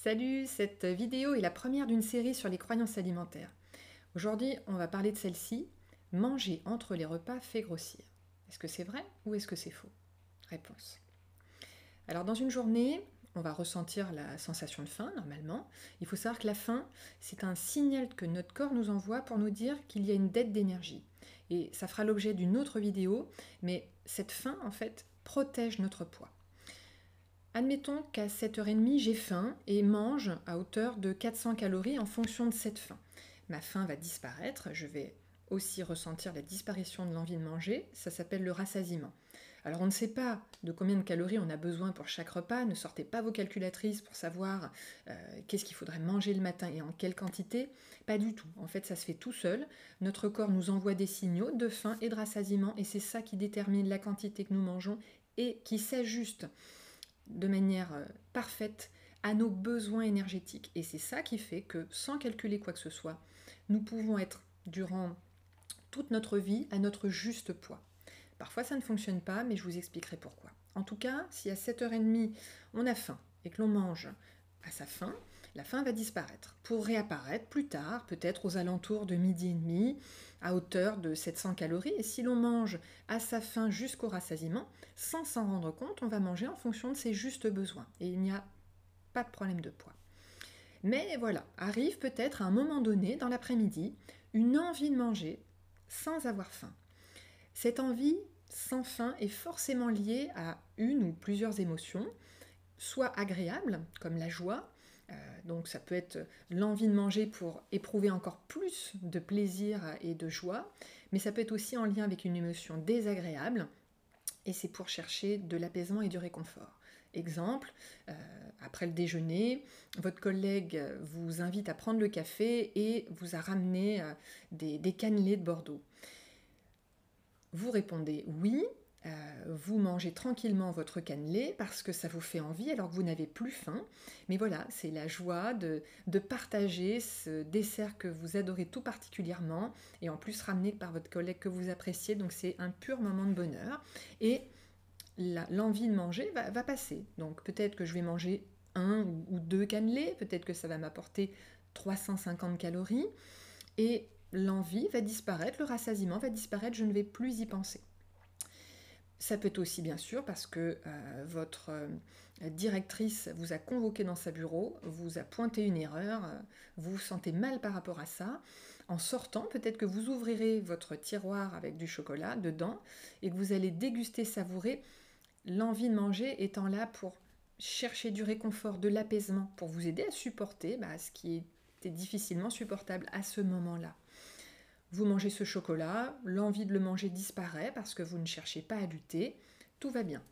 Salut, cette vidéo est la première d'une série sur les croyances alimentaires. Aujourd'hui, on va parler de celle-ci. Manger entre les repas fait grossir. Est-ce que c'est vrai ou est-ce que c'est faux? Réponse. Alors dans une journée, on va ressentir la sensation de faim normalement. Il faut savoir que la faim, c'est un signal que notre corps nous envoie pour nous dire qu'il y a une dette d'énergie. Et ça fera l'objet d'une autre vidéo, mais cette faim en fait protège notre poids. Admettons qu'à 7h30, j'ai faim et mange à hauteur de 400 calories en fonction de cette faim. Ma faim va disparaître, je vais aussi ressentir la disparition de l'envie de manger, ça s'appelle le rassasiement. Alors on ne sait pas de combien de calories on a besoin pour chaque repas, ne sortez pas vos calculatrices pour savoir qu'est-ce qu'il faudrait manger le matin et en quelle quantité, pas du tout. En fait ça se fait tout seul, notre corps nous envoie des signaux de faim et de rassasiement et c'est ça qui détermine la quantité que nous mangeons et qui s'ajuste de manière parfaite à nos besoins énergétiques. Et c'est ça qui fait que, sans calculer quoi que ce soit, nous pouvons être, durant toute notre vie, à notre juste poids. Parfois ça ne fonctionne pas, mais je vous expliquerai pourquoi. En tout cas, si à 7h30, on a faim et que l'on mange à sa faim, la faim va disparaître pour réapparaître plus tard, peut-être aux alentours de midi et demi, à hauteur de 700 calories. Et si l'on mange à sa faim jusqu'au rassasiement, sans s'en rendre compte, on va manger en fonction de ses justes besoins. Et il n'y a pas de problème de poids. Mais voilà, arrive peut-être à un moment donné, dans l'après-midi, une envie de manger sans avoir faim. Cette envie sans faim est forcément liée à une ou plusieurs émotions, soit agréables, comme la joie, donc ça peut être l'envie de manger pour éprouver encore plus de plaisir et de joie, mais ça peut être aussi en lien avec une émotion désagréable, et c'est pour chercher de l'apaisement et du réconfort. Exemple, après le déjeuner, votre collègue vous invite à prendre le café et vous a ramené des cannelés de Bordeaux. Vous répondez oui, vous mangez tranquillement votre cannelé parce que ça vous fait envie alors que vous n'avez plus faim. Mais voilà, c'est la joie de partager ce dessert que vous adorez tout particulièrement et en plus ramené par votre collègue que vous appréciez. Donc c'est un pur moment de bonheur. Et l'envie de manger va passer. Donc peut-être que je vais manger un ou deux cannelés, peut-être que ça va m'apporter 350 calories. Et l'envie va disparaître, le rassasiement va disparaître, je ne vais plus y penser. Ça peut être aussi bien sûr parce que votre directrice vous a convoqué dans sa bureau, vous a pointé une erreur, vous vous sentez mal par rapport à ça. En sortant, peut-être que vous ouvrirez votre tiroir avec du chocolat dedans et que vous allez déguster, savourer, l'envie de manger étant là pour chercher du réconfort, de l'apaisement, pour vous aider à supporter ce qui était difficilement supportable à ce moment-là. Vous mangez ce chocolat, l'envie de le manger disparaît parce que vous ne cherchez pas à lutter, tout va bien.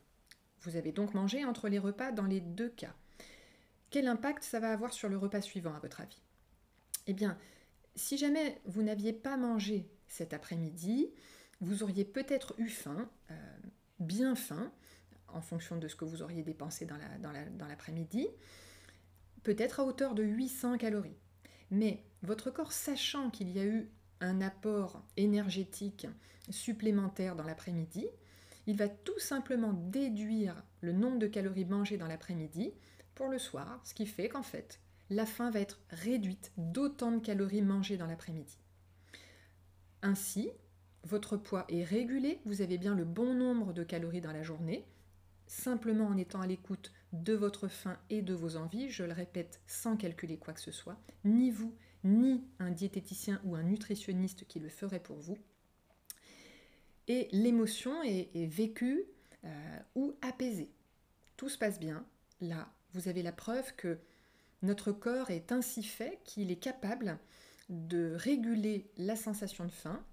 Vous avez donc mangé entre les repas dans les deux cas. Quel impact ça va avoir sur le repas suivant à votre avis? Eh bien, si jamais vous n'aviez pas mangé cet après-midi, vous auriez peut-être eu faim, bien faim, en fonction de ce que vous auriez dépensé dans l'après-midi, peut-être à hauteur de 800 calories. Mais votre corps, sachant qu'il y a eu un apport énergétique supplémentaire dans l'après-midi, il va tout simplement déduire le nombre de calories mangées dans l'après-midi pour le soir, ce qui fait qu'en fait, la faim va être réduite d'autant de calories mangées dans l'après-midi. Ainsi, votre poids est régulé, vous avez bien le bon nombre de calories dans la journée, simplement en étant à l'écoute de votre faim et de vos envies, je le répète, sans calculer quoi que ce soit, ni vous, ni un diététicien ou un nutritionniste qui le ferait pour vous. Et l'émotion est vécue ou apaisée. Tout se passe bien. Là, vous avez la preuve que notre corps est ainsi fait qu'il est capable de réguler la sensation de faim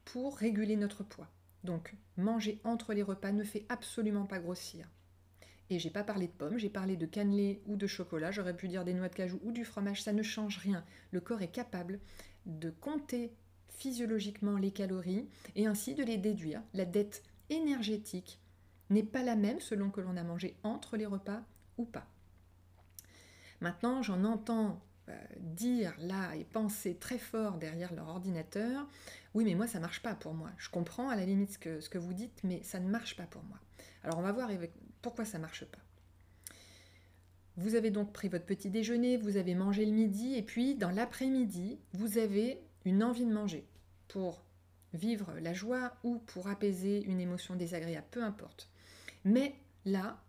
pour réguler notre poids. Donc, manger entre les repas ne fait absolument pas grossir. Et j'ai pas parlé de pommes, j'ai parlé de cannelé ou de chocolat, j'aurais pu dire des noix de cajou ou du fromage, ça ne change rien. Le corps est capable de compter physiologiquement les calories et ainsi de les déduire. La dette énergétique n'est pas la même selon que l'on a mangé entre les repas ou pas. Maintenant, j'en entends dire là et penser très fort derrière leur ordinateur, oui mais moi ça marche pas pour moi. Je comprends à la limite ce que vous dites, mais ça ne marche pas pour moi. Alors on va voir pourquoi ça marche pas. Vous avez donc pris votre petit déjeuner, vous avez mangé le midi, et puis dans l'après-midi, vous avez une envie de manger pour vivre la joie ou pour apaiser une émotion désagréable, peu importe. Mais là,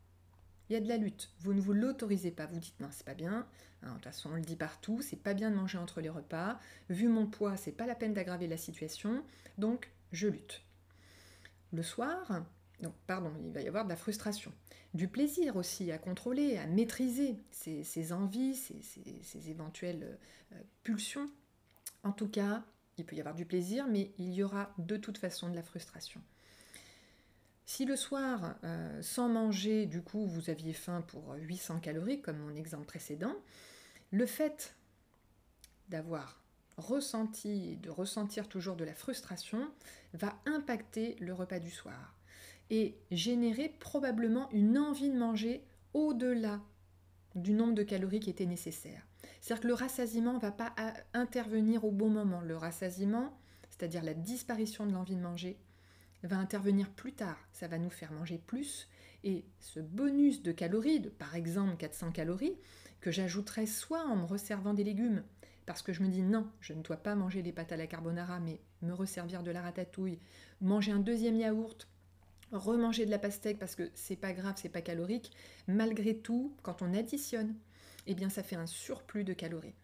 il y a de la lutte. Vous ne vous l'autorisez pas. Vous dites non, c'est pas bien. De toute façon, on le dit partout, c'est pas bien de manger entre les repas. Vu mon poids, c'est pas la peine d'aggraver la situation. Donc, je lutte. Le soir, il va y avoir de la frustration. Du plaisir aussi à contrôler, à maîtriser ses envies, ses éventuelles pulsions. En tout cas, il peut y avoir du plaisir, mais il y aura de toute façon de la frustration. Si le soir, sans manger, du coup, vous aviez faim pour 800 calories, comme mon exemple précédent, le fait d'avoir ressenti et de ressentir toujours de la frustration va impacter le repas du soir et générer probablement une envie de manger au-delà du nombre de calories qui était nécessaire. C'est-à-dire que le rassasiement ne va pas intervenir au bon moment. Le rassasiement, c'est-à-dire la disparition de l'envie de manger, va intervenir plus tard. Ça va nous faire manger plus. Et ce bonus de calories, de par exemple 400 calories, que j'ajouterais soit en me resservant des légumes, parce que je me dis non, je ne dois pas manger les pâtes à la carbonara, mais me resservir de la ratatouille, manger un deuxième yaourt, remanger de la pastèque parce que c'est pas grave, c'est pas calorique, malgré tout, quand on additionne, eh bien ça fait un surplus de calories.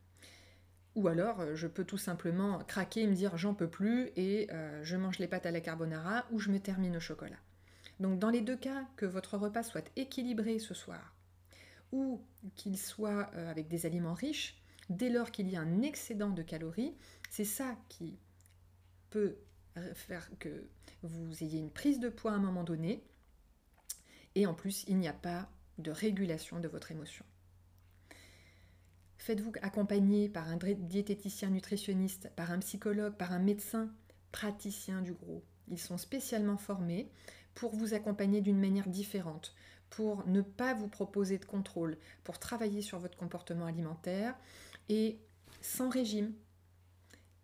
Ou alors, je peux tout simplement craquer et me dire j'en peux plus et je mange les pâtes à la carbonara ou je me termine au chocolat. Donc dans les deux cas, que votre repas soit équilibré ce soir ou qu'il soit avec des aliments riches, dès lors qu'il y a un excédent de calories, c'est ça qui peut faire que vous ayez une prise de poids à un moment donné et en plus il n'y a pas de régulation de votre émotion. Faites-vous accompagner par un diététicien nutritionniste, par un psychologue, par un médecin, praticien du gros. Ils sont spécialement formés pour vous accompagner d'une manière différente, pour ne pas vous proposer de contrôle, pour travailler sur votre comportement alimentaire et sans régime,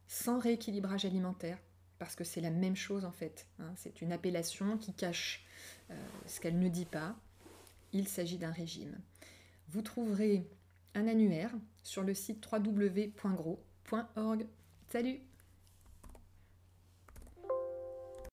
sans rééquilibrage alimentaire, parce que c'est la même chose en fait. C'est une appellation qui cache ce qu'elle ne dit pas. Il s'agit d'un régime. Vous trouverez un annuaire sur le site www.gros.org. Salut!